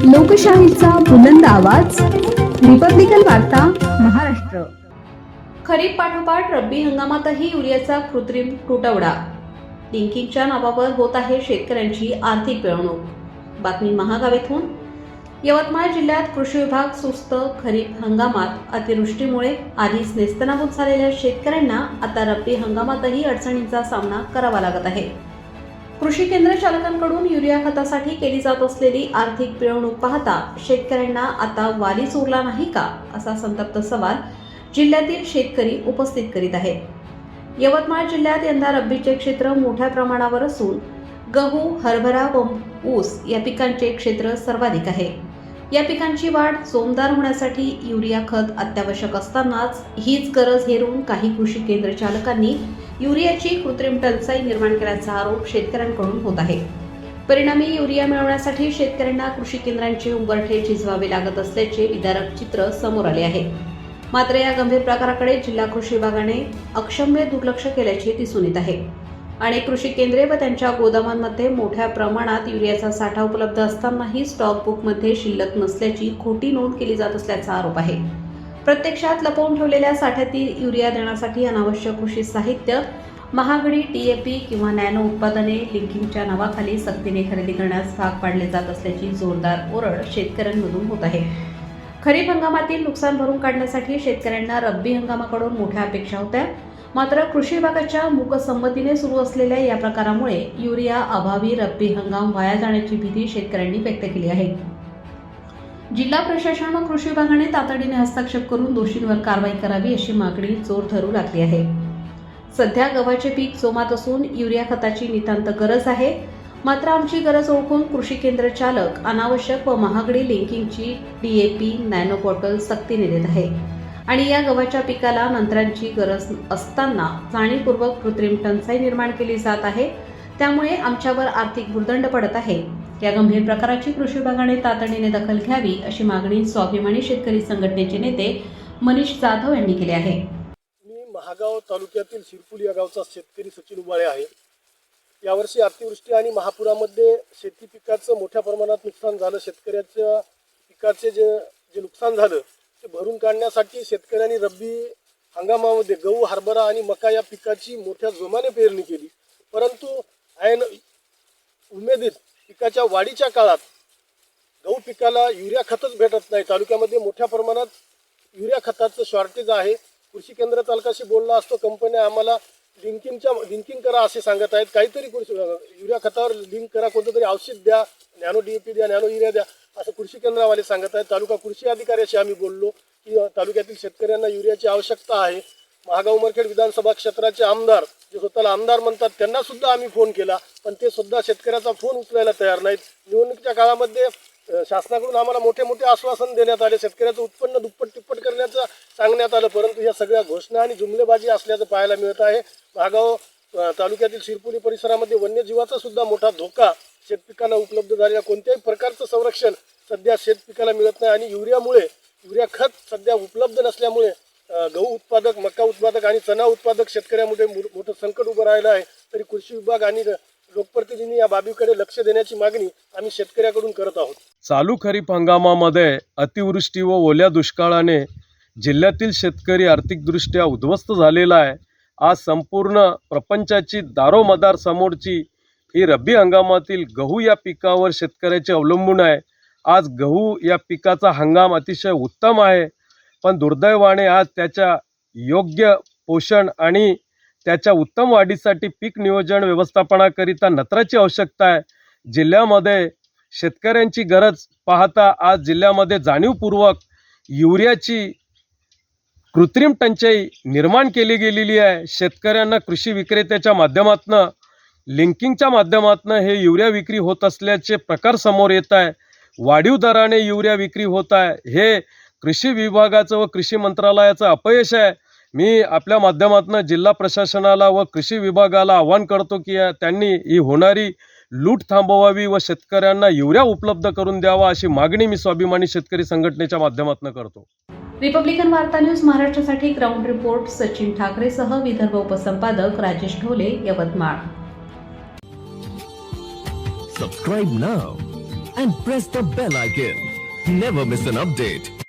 लोकशाहीचा बुलंद आवाज, रिपब्लिकन वार्ता, महाराष्ट्र। खरीप पाठोपाठ रब्बी हंगामातही युरियाचा कृत्रिम तुटवडा, लिंकिंगच्या नावावर होत आहे शेतकऱ्यांची आर्थिक पिळवणूक। बातमी महागावेतून। यवतमाळ जिल्ह्यात कृषी विभाग सुस्त। खरीप हंगामात अतिवृष्टीमुळे आधीच नेस्तनाबूत झालेल्या शेतकऱ्यांना आता रब्बी हंगामातही अडचणींचा सामना करावा लागत आहे। कृषी केंद्र चालकांकडून युरिया खतासाठी केली जात असलेली आर्थिक पिळवणूक पाहता शेतकऱ्यांना आता वालीच उरला नाही का, असा संतप्त सवाल जिल्ह्यातील शेतकरी उपस्थित करीत आहेत। यवतमाळ जिल्ह्यात यंदा रब्बीचे क्षेत्र मोठ्या प्रमाणावर असून गहू, हरभरा व ऊस या पिकांचे क्षेत्र सर्वाधिक आहे। या पिकांची वाढ जोमदार होण्यासाठी युरिया खत अत्यावश्यक असतानाच हीच गरज हेरून काही कृषी केंद्र चालकांनी युरियाची कृत्रिम टंचाई निर्माण केल्याचा आरोप शेतकऱ्यांकडून होत आहे। परिणामी युरिया मिळवण्यासाठी शेतकऱ्यांना कृषी केंद्रांचे उंबरठे झिजवावे लागत असल्याचे विदारक चित्र समोर आले आहे। मात्र या गंभीर प्रकाराकडे जिल्हा कृषी विभागाने अक्षम्य दुर्लक्ष केल्याचे दिसून येत आहे। अनेक कृषी केंद्रे व त्यांच्या गोदामांमध्ये मोठ्या प्रमाणात युरियाचा साठा उपलब्ध असतानाही स्टॉक बुकमध्ये शिल्लक नसल्याची खोटी नोंद केली जात असल्याचा आरोप आहे। प्रत्यक्षात लपवून ठेवलेल्या साठ्यातील युरिया देण्यासाठी अनावश्यक कृषी साहित्य, महागडी DAP किंवा नॅनो उत्पादने लिंकिंगच्या नावाखाली सक्तीने खरेदी करण्यास भाग पाडले जात असल्याची जोरदार ओरड शेतकऱ्यांमधून होत आहे। खरीप हंगामातील नुकसान भरून काढण्यासाठी शेतकऱ्यांना रब्बी हंगामाकडून मोठ्या अपेक्षा होत्या। मात्र कृषी विभागाच्या मूकसंमतीने सुरू असलेल्या या प्रकारामुळे युरिया अभावी रब्बी हंगाम वाया जाण्याची भीती शेतकऱ्यांनी व्यक्त केली आहे। जिल्हा प्रशासन व कृषी विभागाने तातडीने हस्तक्षेप करून दोषींवर कारवाई करावी अशी मागणी जोर धरू लागली आहे। सध्या गव्हाचे पीक जोमात असून युरिया खताची नितांत गरज आहे। मात्र आमची गरज ओळखून कृषी केंद्र चालक अनावश्यक व महागडी लिंकिंगची DAP, नॅनो बॉटल सक्तीने देत आहे आणि या गव्हाच्या पिकाला नंतरांची गरज असताना जाणीवपूर्वक कृत्रिम टंचाई निर्माण केली जात आहे। त्यामुळे आमच्यावर आर्थिक भुर्दंड पडत आहे। या गंभीर प्रकाराची कृषी विभागाने तातडीने दखल घ्यावी अशी मागणी स्वाभिमानी शेतकरी संघटनेचे नेते मनीष जाधव यांनी केली आहे। मी महागाव तालुक्यातील शिरपुली या गावचा शेतकरी सचिन उबाळे आहे। यावर्षी अतिवृष्टी आणि महापुरामध्ये शेती पिकाचं मोठ्या प्रमाणात नुकसान झालं। शेतकऱ्याच्या पिकाचे जे नुकसान झालं ते भरून काढण्यासाठी शेतकऱ्यांनी रब्बी हंगामामध्ये गहू, हरभरा आणि मका या पिकाची मोठ्या जोमाने पेरणी केली। परंतु ऐन उमेदीत पिकाच्या वाढीच्या काळात गहू पिकाला युरिया खतच भेटत नाही। तालुक्यामध्ये मोठ्या प्रमाणात युरिया खताचं शॉर्टेज आहे। कृषी केंद्र चालकाशी बोलला असतो कंपन्या आम्हाला लिंकिंग करा असे सांगत आहेत। काहीतरी युरिया खतावर लिंक करा, कोणतं तरी औषध द्या, नॅनो DAP द्या, नॅनो युरिया द्या असं कृषी केंद्रावाले सांगत आहेत। तालुका कृषी अधिकाऱ्याशी आम्ही बोललो की तालुक्यातील शेतकऱ्यांना युरियाची आवश्यकता आहे। महागाव उमरखेड विधानसभा क्षेत्राचे आमदार जे स्वतःला आमदार म्हणतात त्यांना सुद्धा आम्ही फोन केला, पण ते सुद्धा शेतकऱ्याचा फोन उचलायला तयार नाहीत। निवडणुकीच्या काळामध्ये शासनाकडून आम्हाला मोठे मोठे आश्वासन देण्यात आले, शेतकऱ्याचं उत्पन्न दुप्पट तिप्पट करण्याचं सांगण्यात आलं, परंतु या सगळ्या घोषणा आणि जुमलेबाजी असल्याचं पाहायला मिळत आहे। महागाव तालुक्यातील शिरपुली परिसरामध्ये वन्यजीवाचा सुद्धा मोठा धोका शेतपिकांना उपलब्ध झालेल्या कोणत्याही प्रकारचं संरक्षण सध्या शेतपिकाला मिळत नाही आणि युरिया खत सध्या उपलब्ध नसल्यामुळे गहू उत्पादक, मका उत्पादक आणि चणा उत्पादक शेतकऱ्यांमध्ये मोठं संकट उभं राहिलं आहे। तरी कृषी विभाग आणि लोकप्रतिनिधींनी या बाबीकडे लक्ष देण्याची मागणी आम्ही शेतकऱ्याकडून करत आहोत। चालू खरीप हंगामामध्ये अतिवृष्टी व ओल्या दुष्काळाने जिल्ह्यातील शेतकरी आर्थिकदृष्ट्या उद्ध्वस्त झालेला आहे। आज संपूर्ण प्रपंचाची दारोमदार समोरची ही रब्बी हंगामातील गहू या पिकावर शेतकऱ्याचे अवलंबून आहे। आज गहू या पिकाचा हंगाम अतिशय उत्तम आहे, पण दुर्दैवाने आज त्याच्या योग्य पोषण आणि त्याच्या उत्तम वाढीसाठी पीक नियोजन व्यवस्थापनाकरिता नत्राची आवश्यकता आहे। जिल्ह्यामध्ये शेतकऱ्यांची गरज पाहता आज जिल्ह्यामध्ये जाणीवपूर्वक युरियाची कृत्रिम टंचाई निर्माण केली गेलेली आहे। शेतकऱ्यांना कृषी विक्रेत्याच्या माध्यमातून, लिंकिंगच्या माध्यमातून हे युरिया विक्री होत असल्याचे प्रकार समोर येत आहे। वाढीव दराने युरिया विक्री होत आहे। हे कृषी विभागाचं व कृषी मंत्रालयाचं अपयश आहे। मी आपल्या माध्यमातून जिल्हा प्रशासनाला व कृषी विभागाला आवाहन करतो की त्यांनी ही होणारी लूट थांबवावी व शेतकऱ्यांना युरिया उपलब्ध करून द्यावा अशी मागणी मी स्वाभिमानी शेतकरी संघटनेच्या माध्यमातून करतो। रिपब्लिकन वार्ता न्यूज महाराष्ट्रासाठी ग्राउंड रिपोर्ट सचिन ठाकरेसह विदर्भ उपसंपादक Rajesh Dhole, Yavatmal. Subscribe now and press the bell icon. Never miss an update.